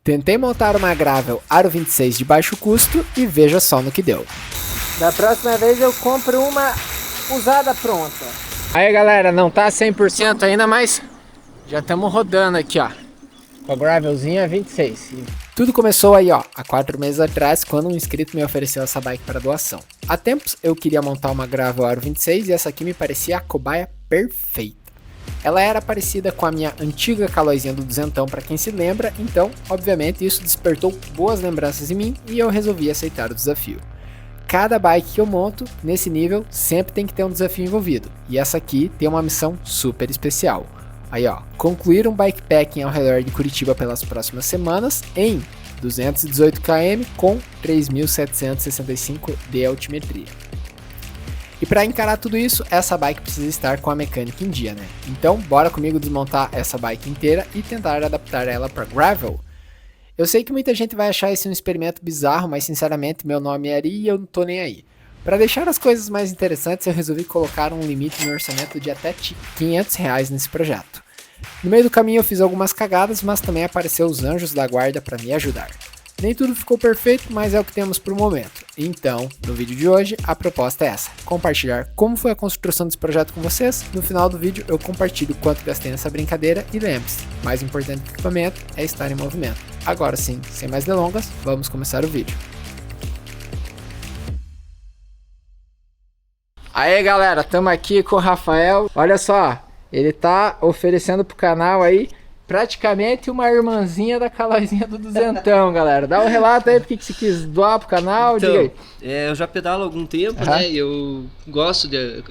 Tentei montar uma Gravel Aro 26 de baixo custo e veja só no que deu. Da próxima vez eu compro uma usada pronta. Aí galera, não tá 100% ainda, mas já estamos rodando aqui, ó, com a Gravelzinha 26. Tudo começou aí, ó, há 4 meses atrás, quando um inscrito me ofereceu essa bike para doação. Há tempos eu queria montar uma Gravel Aro 26 e essa aqui me parecia a cobaia perfeita. Ela era parecida com a minha antiga Calloyzinha do duzentão, para quem se lembra, então, obviamente, isso despertou boas lembranças em mim e eu resolvi aceitar o desafio. Cada bike que eu monto, nesse nível, sempre tem que ter um desafio envolvido, e essa aqui tem uma missão super especial. Aí ó, concluir um bikepacking ao redor de Curitiba pelas próximas semanas em 218 km com 3.765 de altimetria. E para encarar tudo isso, essa bike precisa estar com a mecânica em dia, né? Então, bora comigo desmontar essa bike inteira e tentar adaptar ela para gravel. Eu sei que muita gente vai achar esse um experimento bizarro, mas sinceramente meu nome é Ari e eu não tô nem aí. Para deixar as coisas mais interessantes, eu resolvi colocar um limite no orçamento de até R$500 nesse projeto. No meio do caminho eu fiz algumas cagadas, mas também apareceu os anjos da guarda para me ajudar. Nem tudo ficou perfeito, mas é o que temos por momento. Então, no vídeo de hoje, a proposta é essa: compartilhar como foi a construção desse projeto com vocês. No final do vídeo eu compartilho quanto gastei nessa brincadeira e lembre-se, mais importante que o equipamento é estar em movimento. Agora sim, sem mais delongas, vamos começar o vídeo. Aí galera, estamos aqui com o Rafael. Olha só, ele tá oferecendo pro canal aí praticamente uma irmãzinha da Calloyzinha do duzentão, galera. Dá um relato aí porque que você quis doar pro canal, então, diga aí. Eu já pedalo há algum tempo, né? Eu gosto de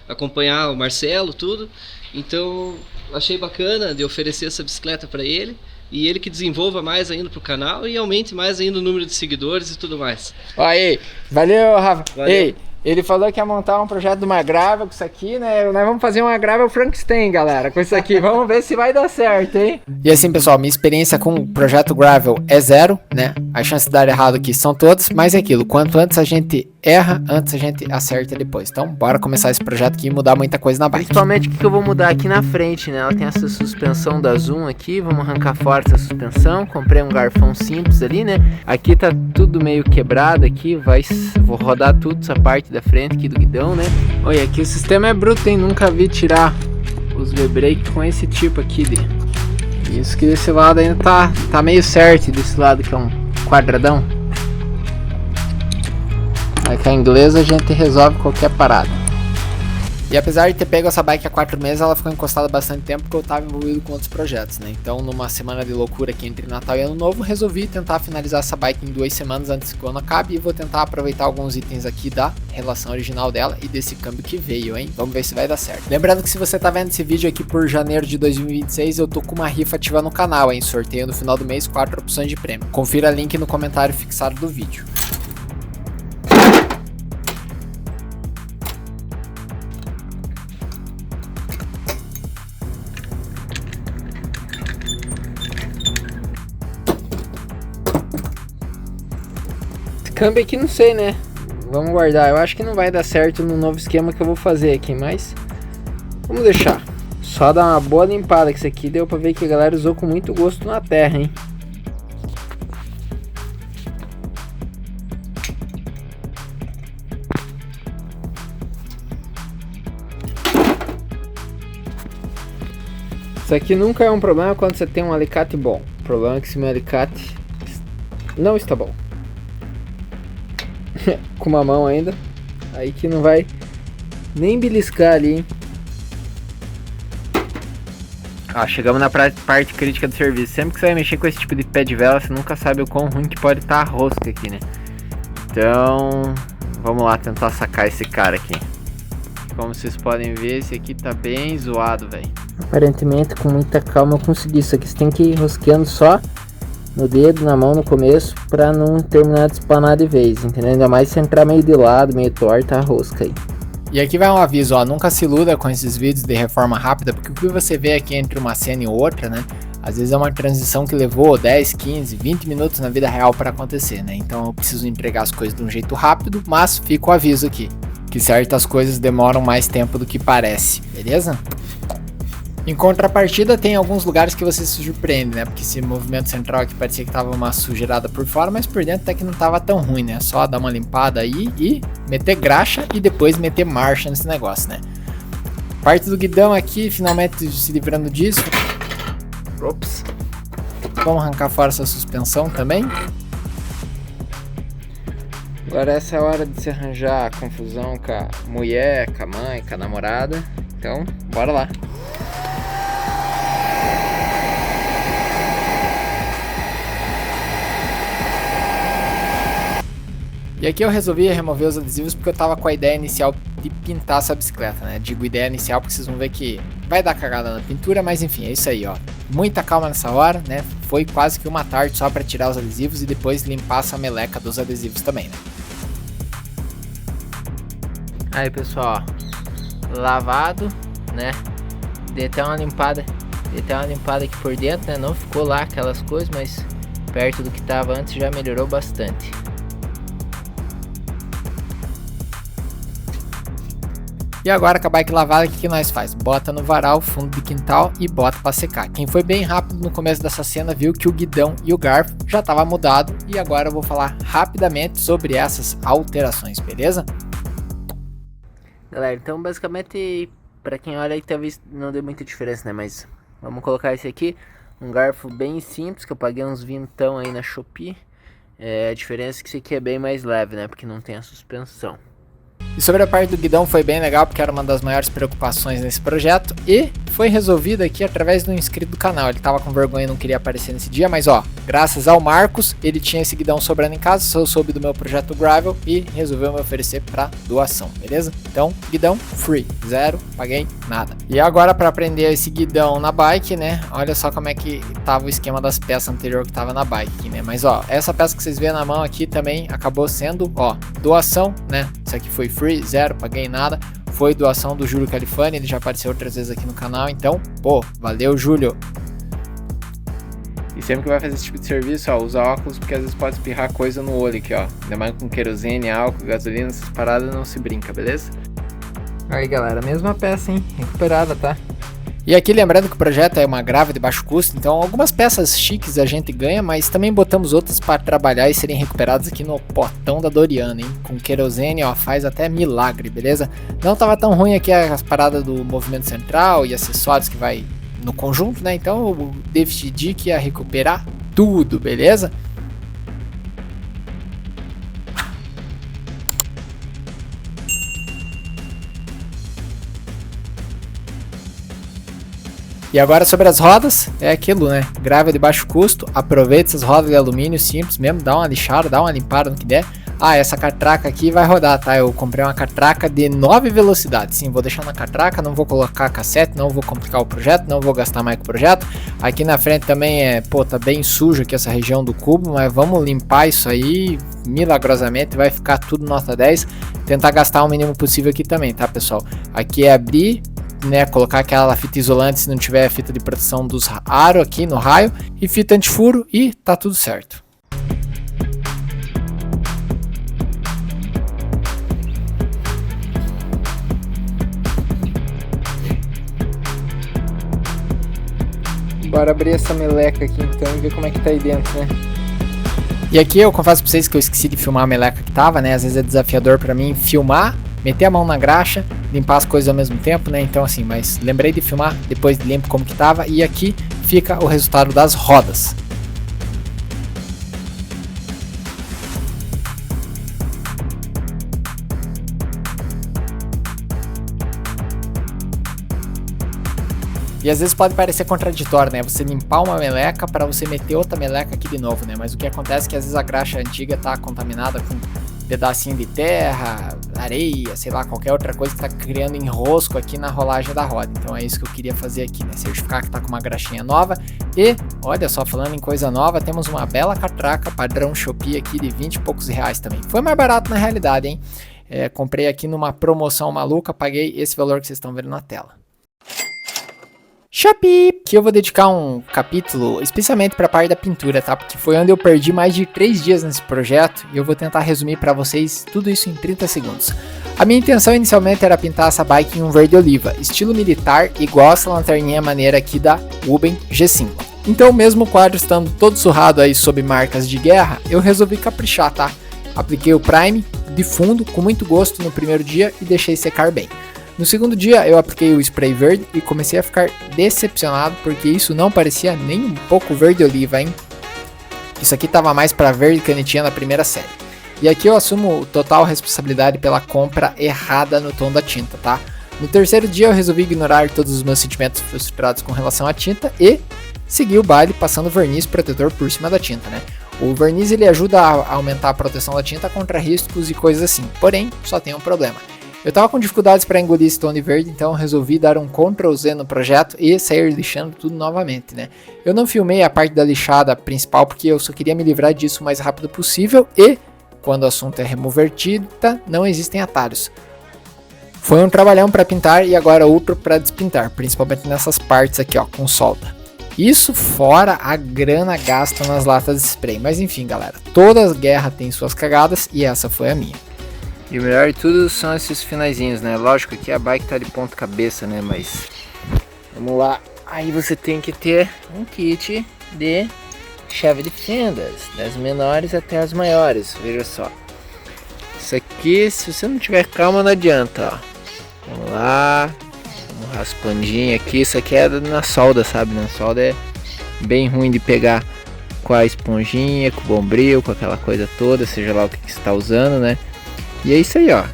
acompanhar o Marcelo, tudo. Então, achei bacana de oferecer essa bicicleta para ele. E ele que desenvolva mais ainda pro canal e aumente mais ainda o número de seguidores e tudo mais. Aí, valeu, Rafa. Valeu. Ei, ele falou que ia montar um projeto de uma Gravel com isso aqui, né? Nós vamos fazer uma Gravel Frankenstein, galera, com isso aqui. Vamos ver se vai dar certo, hein? E assim, pessoal, minha experiência com o projeto Gravel é 0, né? As chances de dar errado aqui são todas, mas é aquilo. Quanto antes a gente erra, antes a gente acerta depois. Então, bora começar esse projeto aqui e mudar muita coisa na bike. Principalmente o que eu vou mudar aqui na frente, né? Ela tem essa suspensão da Zoom aqui, vamos arrancar fora essa suspensão. Comprei um garfão simples ali, né? Aqui tá tudo meio quebrado aqui, vou rodar tudo essa parte da frente aqui do guidão, né? Olha, aqui o sistema é bruto, hein? Nunca vi tirar os V-brake com esse tipo aqui de... Isso que desse lado ainda tá meio certo, desse lado que é um quadradão. Aí com a inglesa a gente resolve qualquer parada. E apesar de ter pego essa bike há 4 meses, ela ficou encostada bastante tempo porque eu estava envolvido com outros projetos, né? Então, numa semana de loucura aqui entre Natal e Ano Novo, resolvi tentar finalizar essa bike em 2 semanas antes que o ano acabe e vou tentar aproveitar alguns itens aqui da relação original dela e desse câmbio que veio, hein? Vamos ver se vai dar certo. Lembrando que se você tá vendo esse vídeo aqui por janeiro de 2026, eu tô com uma rifa ativa no canal, hein? Sorteio no final do mês 4 opções de prêmio. Confira o link no comentário fixado do vídeo. Câmbio aqui não sei, né? Vamos guardar. Eu acho que não vai dar certo no novo esquema que eu vou fazer aqui, mas vamos deixar. Só dar uma boa limpada, que isso aqui deu pra ver que a galera usou com muito gosto na terra, hein? Isso aqui nunca é um problema quando você tem um alicate bom. O problema é que se meu alicate não está bom. Com uma mão ainda, aí que não vai nem beliscar ali, hein? Chegamos na parte crítica do serviço. Sempre que você vai mexer com esse tipo de pé de vela, você nunca sabe o quão ruim que pode estar a rosca aqui, né? Então, vamos lá tentar sacar esse cara aqui. Como vocês podem ver, esse aqui tá bem zoado, velho. Aparentemente, com muita calma eu consegui isso aqui. Você tem que ir rosqueando só no dedo, na mão no começo, pra não terminar de espanar de vez, entendeu? Ainda mais se entrar meio de lado, meio torta a rosca aí. E aqui vai um aviso, ó, nunca se iluda com esses vídeos de reforma rápida, porque o que você vê aqui entre uma cena e outra, né, às vezes é uma transição que levou 10, 15, 20 minutos na vida real para acontecer, né? Então eu preciso entregar as coisas de um jeito rápido, mas fica o aviso aqui, que certas coisas demoram mais tempo do que parece, beleza? Em contrapartida, tem alguns lugares que você se surpreende, né? Porque esse movimento central aqui parecia que tava uma sujeirada por fora, mas por dentro até que não tava tão ruim, né? Só dar uma limpada aí e meter graxa e depois meter marcha nesse negócio, né? Parte do guidão aqui, finalmente se livrando disso. Ops. Vamos arrancar fora essa suspensão também. Agora essa é a hora de se arranjar a confusão com a mulher, com a mãe, com a namorada. Então, bora lá. E aqui eu resolvi remover os adesivos porque eu tava com a ideia inicial de pintar essa bicicleta, né? Digo ideia inicial porque vocês vão ver que vai dar cagada na pintura, mas enfim, é isso aí, ó. Muita calma nessa hora, né? Foi quase que uma tarde só pra tirar os adesivos e depois limpar essa meleca dos adesivos também, né? Aí pessoal, ó, lavado, né? Dei até uma limpada aqui por dentro, né? Não ficou lá aquelas coisas, mas perto do que tava antes já melhorou bastante. E agora com a bike lavada, o que nós faz? Bota no varal, fundo de quintal e bota para secar. Quem foi bem rápido no começo dessa cena viu que o guidão e o garfo já estava mudado. E agora eu vou falar rapidamente sobre essas alterações, beleza? Galera, então basicamente, pra quem olha aí talvez não dê muita diferença, né? Mas vamos colocar esse aqui, um garfo bem simples, que eu paguei uns vintão aí na Shopee. A diferença é que esse aqui é bem mais leve, né? Porque não tem a suspensão. E sobre a parte do guidão foi bem legal, porque era uma das maiores preocupações nesse projeto. E foi resolvido aqui através do inscrito do canal. Ele tava com vergonha e não queria aparecer nesse dia, mas ó, graças ao Marcos, ele tinha esse guidão sobrando em casa, eu soube do meu projeto Gravel e resolveu me oferecer para doação, beleza? Então, guidão free, zero, paguei nada. E agora para prender esse guidão na bike, né? Olha só como é que tava o esquema das peças anterior que tava na bike aqui, né? Mas ó, essa peça que vocês vêem na mão aqui também acabou sendo, ó, doação, né? Isso aqui foi free, zero, paguei nada. Foi doação do Júlio Califani, ele já apareceu outras vezes aqui no canal, então, pô, valeu, Júlio. E sempre que vai fazer esse tipo de serviço, ó, usa óculos, porque às vezes pode espirrar coisa no olho aqui, ó. Ainda mais com querosene, álcool, gasolina, essas paradas não se brinca, beleza? Aí galera, mesma peça, hein, recuperada, tá? E aqui lembrando que o projeto é uma grava de baixo custo, então algumas peças chiques a gente ganha, mas também botamos outras para trabalhar e serem recuperadas aqui no potão da Doriana, hein? Com querosene, ó, faz até milagre, beleza? Não tava tão ruim aqui as paradas do movimento central e acessórios que vai no conjunto, né? Então eu decidi que ia recuperar tudo, beleza? E agora sobre as rodas, é aquilo, né? Grava de baixo custo, aproveita essas rodas de alumínio simples mesmo, dá uma lixada, dá uma limpada no que der. Ah, essa catraca aqui vai rodar, tá? Eu comprei uma catraca de 9 velocidades. Sim, vou deixar na catraca, não vou colocar cassete, não vou complicar o projeto, não vou gastar mais com o projeto. Aqui na frente também pô, tá bem sujo aqui essa região do cubo, mas vamos limpar isso aí milagrosamente, vai ficar tudo nota 10. Tentar gastar o mínimo possível aqui também, tá, pessoal? Aqui é abrir, né, colocar aquela fita isolante se não tiver fita de proteção dos aros aqui no raio e fita antifuro e tá tudo certo. Bora abrir essa meleca aqui então e ver como é que tá aí dentro, né? E aqui eu confesso pra vocês que eu esqueci de filmar a meleca que tava, né? Às vezes é desafiador pra mim filmar, meter a mão na graxa, limpar as coisas ao mesmo tempo, né? Então assim, mas lembrei de filmar, depois limpo como que tava e aqui fica o resultado das rodas. E às vezes pode parecer contraditório, né? Você limpar uma meleca para você meter outra meleca aqui de novo, né? Mas o que acontece é que às vezes a graxa antiga tá contaminada com pedacinho de terra, areia, sei lá, qualquer outra coisa que tá criando enrosco aqui na rolagem da roda. Então é isso que eu queria fazer aqui, né? Certificar que tá com uma graxinha nova. E, olha só, falando em coisa nova, temos uma bela catraca padrão Shopee aqui de 20 e poucos reais também. Foi mais barato na realidade, hein? Comprei aqui numa promoção maluca, paguei esse valor que vocês estão vendo na tela. Shopee! Que eu vou dedicar um capítulo especialmente para a parte da pintura, tá? Porque foi onde eu perdi mais de 3 dias nesse projeto e eu vou tentar resumir para vocês tudo isso em 30 segundos. A minha intenção inicialmente era pintar essa bike em um verde oliva, estilo militar, igual essa lanterninha maneira aqui da Wuben G5. Então, mesmo o quadro estando todo surrado aí sob marcas de guerra, eu resolvi caprichar, tá? Apliquei o Prime de fundo com muito gosto no primeiro dia e deixei secar bem. No segundo dia eu apliquei o spray verde e comecei a ficar decepcionado porque isso não parecia nem um pouco verde oliva, hein? Isso aqui tava mais para verde canetinha na primeira série. E aqui eu assumo total responsabilidade pela compra errada no tom da tinta, tá? No terceiro dia eu resolvi ignorar todos os meus sentimentos frustrados com relação à tinta e seguir o baile passando verniz protetor por cima da tinta, né? O verniz ele ajuda a aumentar a proteção da tinta contra riscos e coisas assim, porém só tem um problema. Eu tava com dificuldades para engolir esse tom de verde, então resolvi dar um Ctrl Z no projeto e sair lixando tudo novamente, né? Eu não filmei a parte da lixada principal porque eu só queria me livrar disso o mais rápido possível e, quando o assunto é remover tinta, não existem atalhos. Foi um trabalhão para pintar e agora outro para despintar, principalmente nessas partes aqui, ó, com solda. Isso fora a grana gasta nas latas de spray, mas enfim, galera, toda guerra tem suas cagadas e essa foi a minha. E o melhor de tudo são esses finaizinhos, né? Lógico que a bike tá de ponta cabeça, né? Mas vamos lá. Aí você tem que ter um kit de chave de fendas, das menores até as maiores. Veja só. Isso aqui, se você não tiver calma, não adianta, ó. Vamos lá. Um raspandinho aqui. Isso aqui é na solda, sabe? Na solda é bem ruim de pegar com a esponjinha, com o bombril, com aquela coisa toda, seja lá o que você está usando, né? E é isso aí, ó.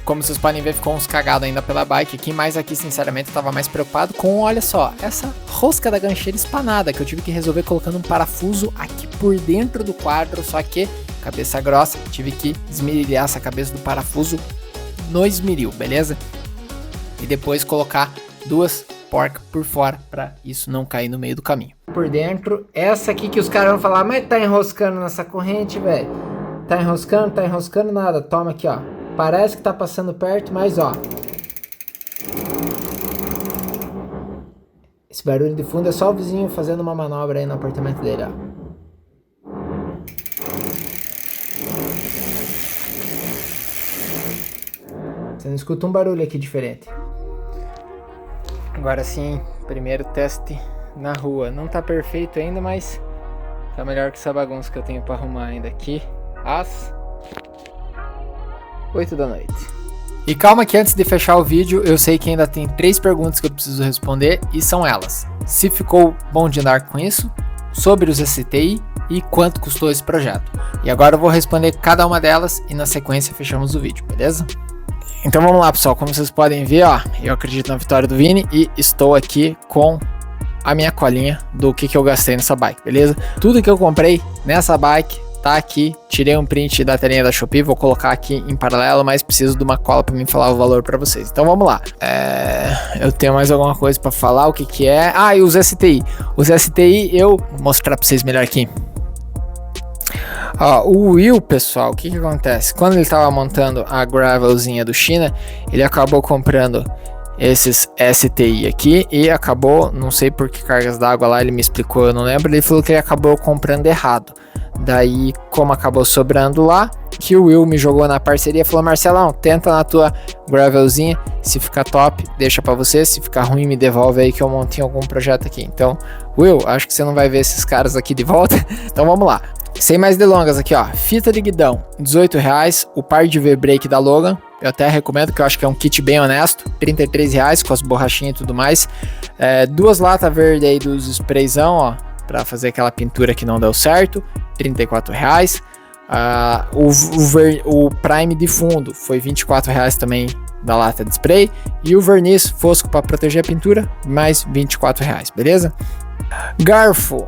Como vocês podem ver, ficou uns cagados ainda pela bike aqui, mas aqui, sinceramente, eu tava mais preocupado com, olha só, essa rosca da gancheira espanada, que eu tive que resolver colocando um parafuso aqui por dentro do quadro, só que, cabeça grossa, tive que esmerilhar essa cabeça do parafuso no esmeril, beleza? E depois colocar 2 porcas por fora, pra isso não cair no meio do caminho. Por dentro, essa aqui que os caras vão falar, mas tá enroscando nessa corrente, velho. Tá enroscando nada. Toma aqui, ó. Parece que tá passando perto, mas ó. Esse barulho de fundo é só o vizinho fazendo uma manobra aí no apartamento dele, ó. Você não escuta um barulho aqui diferente. Agora sim, primeiro teste na rua. Não tá perfeito ainda, mas tá melhor que essa bagunça que eu tenho pra arrumar ainda aqui. Às 8 da noite. E calma que antes de fechar o vídeo, eu sei que ainda tem 3 perguntas que eu preciso responder e são elas: se ficou bom de andar com isso, sobre os STI e quanto custou esse projeto. E agora eu vou responder cada uma delas e na sequência fechamos o vídeo, beleza? Então vamos lá, pessoal, como vocês podem ver, ó, eu acredito na vitória do Vini e estou aqui com a minha colinha do que eu gastei nessa bike, beleza? Tudo que eu comprei nessa bike tá aqui, tirei um print da telinha da Shopee, vou colocar aqui em paralelo, mas preciso de uma cola para mim falar o valor para vocês. Então vamos lá. Eu tenho mais alguma coisa para falar, o que é? Ah, e os STI. Os STI eu vou mostrar para vocês melhor aqui. Ó, o Will, pessoal, o que acontece? Quando ele tava montando a gravelzinha do China, ele acabou comprando esses STI aqui e acabou, não sei por que cargas d'água lá, ele me explicou, eu não lembro, ele falou que ele acabou comprando errado. Daí, como acabou sobrando lá, que o Will me jogou na parceria, falou: Marcelão, tenta na tua gravelzinha, se ficar top, deixa pra você, se ficar ruim, me devolve aí que eu montei algum projeto aqui. Então, Will, acho que você não vai ver esses caras aqui de volta, então vamos lá. Sem mais delongas aqui, ó, fita de guidão, R$18, o par de V-brake da Logan, eu até recomendo, que eu acho que é um kit bem honesto, R$33 com as borrachinhas e tudo mais, 2 latas verdes aí dos sprayzão, ó, pra fazer aquela pintura que não deu certo, R$34. O Prime de fundo foi R$24 também da lata de spray. E o verniz fosco para proteger a pintura, mais R$24, beleza? Garfo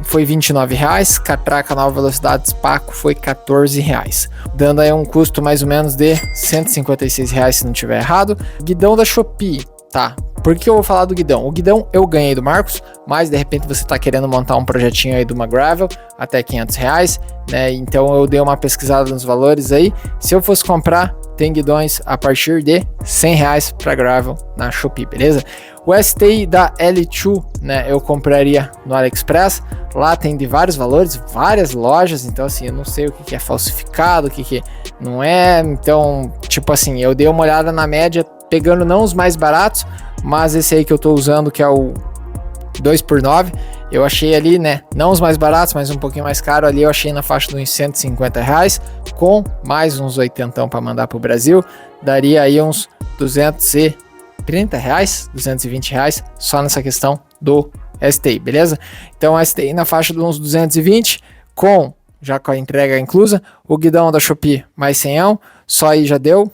foi R$29. Catraca nova velocidade Spaco foi R$14. Dando aí um custo mais ou menos de R$156 se não tiver errado. Guidão da Shopee, tá? Por que eu vou falar do guidão? O guidão eu ganhei do Marcos, mas de repente você tá querendo montar um projetinho aí de uma gravel, até R$500, né? Então eu dei uma pesquisada nos valores aí. Se eu fosse comprar tem guidões a partir de R$100 para gravel na Shopee, beleza? O STI da L2, né, eu compraria no AliExpress. Lá tem de vários valores, várias lojas, então assim, eu não sei o que é falsificado, o que não é. Então, tipo assim, eu dei uma olhada na média, pegando não os mais baratos, mas esse aí que eu tô usando, que é o 2x9, eu achei ali, né, não os mais baratos, mas um pouquinho mais caro ali, eu achei na faixa de uns R$150, com mais uns 80 para mandar pro Brasil, daria aí uns R$230, R$220 só nessa questão do STI, beleza? Então STI na faixa de uns 220, já com a entrega inclusa, o guidão da Shopee mais 100, só aí já deu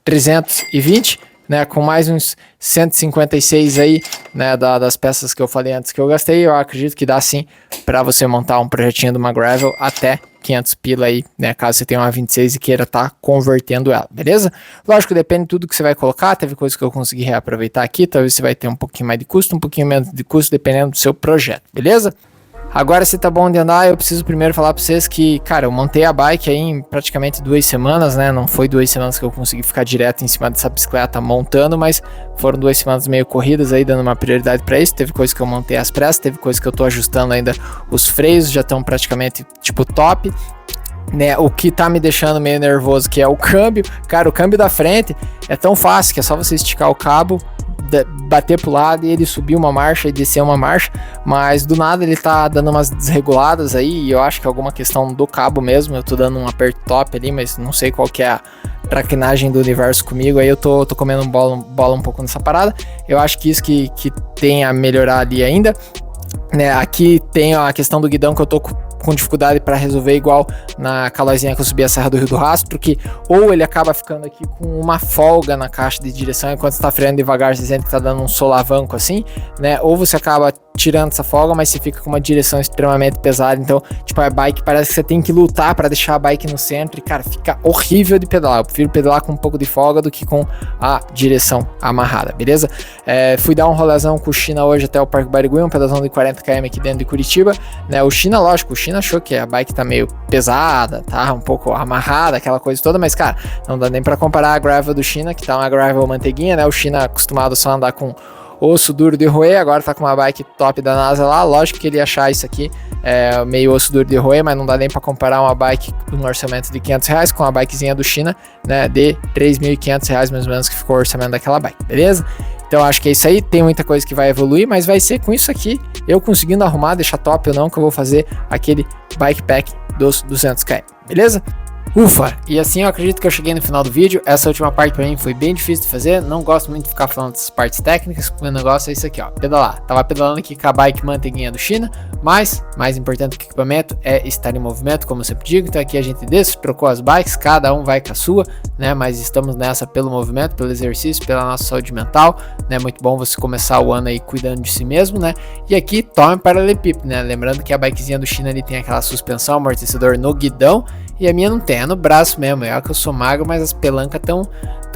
320, né, com mais uns 156 aí, né, das peças que eu falei antes que eu gastei. Eu acredito que dá sim para você montar um projetinho de uma gravel até 500 pila aí, né, caso você tenha uma 26 e queira estar convertendo ela, beleza? Lógico, depende de tudo que você vai colocar. Teve coisa que eu consegui reaproveitar aqui, talvez você vai ter um pouquinho mais de custo, um pouquinho menos de custo, dependendo do seu projeto, beleza? Agora, se tá bom de andar, eu preciso primeiro falar pra vocês que, cara, eu montei a bike aí em praticamente 2 semanas, né? Não foi 2 semanas que eu consegui ficar direto em cima dessa bicicleta montando, mas foram 2 semanas meio corridas aí, dando uma prioridade pra isso. Teve coisa que eu montei às pressas, teve coisa que eu tô ajustando ainda. Os freios já estão praticamente, tipo, top. Né, o que tá me deixando meio nervoso, que é o câmbio. Cara, o câmbio da frente é tão fácil que é só você esticar o cabo, bater pro lado e ele subir uma marcha e descer uma marcha, mas do nada ele tá dando umas desreguladas aí, e eu acho que é alguma questão do cabo mesmo. Eu tô dando um aperto top ali, mas não sei qual que é a traquinagem do universo comigo, aí eu tô comendo bola um pouco nessa parada. Eu acho que isso que tem a melhorar ali ainda, né? Aqui tem a questão do guidão que eu tô com dificuldade para resolver, igual na calóizinha que eu subi a Serra do Rio do Rastro, que ou ele acaba ficando aqui com uma folga na caixa de direção, enquanto você tá freando devagar, você sente que tá dando um solavanco assim, né? Ou você acaba tirando essa folga, mas você fica com uma direção extremamente pesada. Então, tipo, a bike parece que você tem que lutar para deixar a bike no centro e, cara, fica horrível de pedalar. Eu prefiro pedalar com um pouco de folga do que com a direção amarrada, beleza? Fui dar um rolezão com o China hoje até o Parque Barigui, um pedazão de 40 km aqui dentro de Curitiba, né? O China, lógico, o China achou que a bike tá meio pesada, tá um pouco amarrada, aquela coisa toda, mas, cara, não dá nem para comparar a gravel do China, que tá uma gravel manteiguinha, né? O China acostumado só a andar com osso duro de roer, agora tá com uma bike top da NASA lá. Lógico que ele ia achar isso aqui meio osso duro de roer, mas não dá nem pra comparar uma bike com um orçamento de R$500 com a bikezinha do China, né, de R$3.500 mais ou menos, que ficou o orçamento daquela bike, beleza? Então acho que é isso aí, tem muita coisa que vai evoluir, mas vai ser com isso aqui, eu conseguindo arrumar, deixar top ou não, que eu vou fazer aquele bike pack dos 200 km, beleza? Ufa! E assim eu acredito que eu cheguei no final do vídeo. Essa última parte pra mim foi bem difícil de fazer. Não gosto muito de ficar falando dessas partes técnicas. O meu negócio é isso aqui, ó, pedalar. Tava pedalando aqui com a bike manteiguinha do China, mas mais importante que o equipamento é estar em movimento, como eu sempre digo. Então aqui a gente trocou as bikes, cada um vai com a sua, né? Mas estamos nessa pelo movimento, pelo exercício, pela nossa saúde mental, né? Muito bom você começar o ano aí cuidando de si mesmo, né? E aqui tome paralelepípedo, né? Lembrando que a bikezinha do China ali tem aquela suspensão, amortecedor no guidão, e a minha não tem, é no braço mesmo. É que eu sou magro, mas as pelancas estão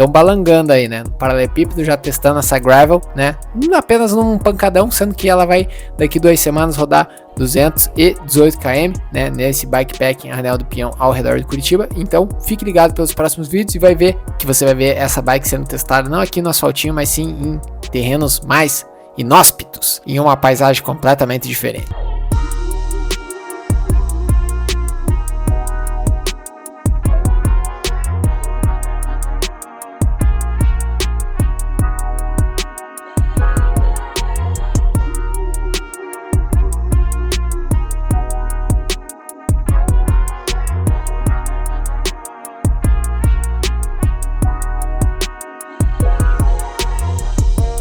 balangando aí, né? No paralelepípedo, já testando essa gravel, né? Apenas num pancadão, sendo que ela vai daqui 2 semanas rodar 218 km, né? Nesse bikepack em Arraial do Pinhão ao redor de Curitiba. Então fique ligado pelos próximos vídeos e vai ver que você vai ver essa bike sendo testada não aqui no asfaltinho, mas sim em terrenos mais inóspitos, em uma paisagem completamente diferente.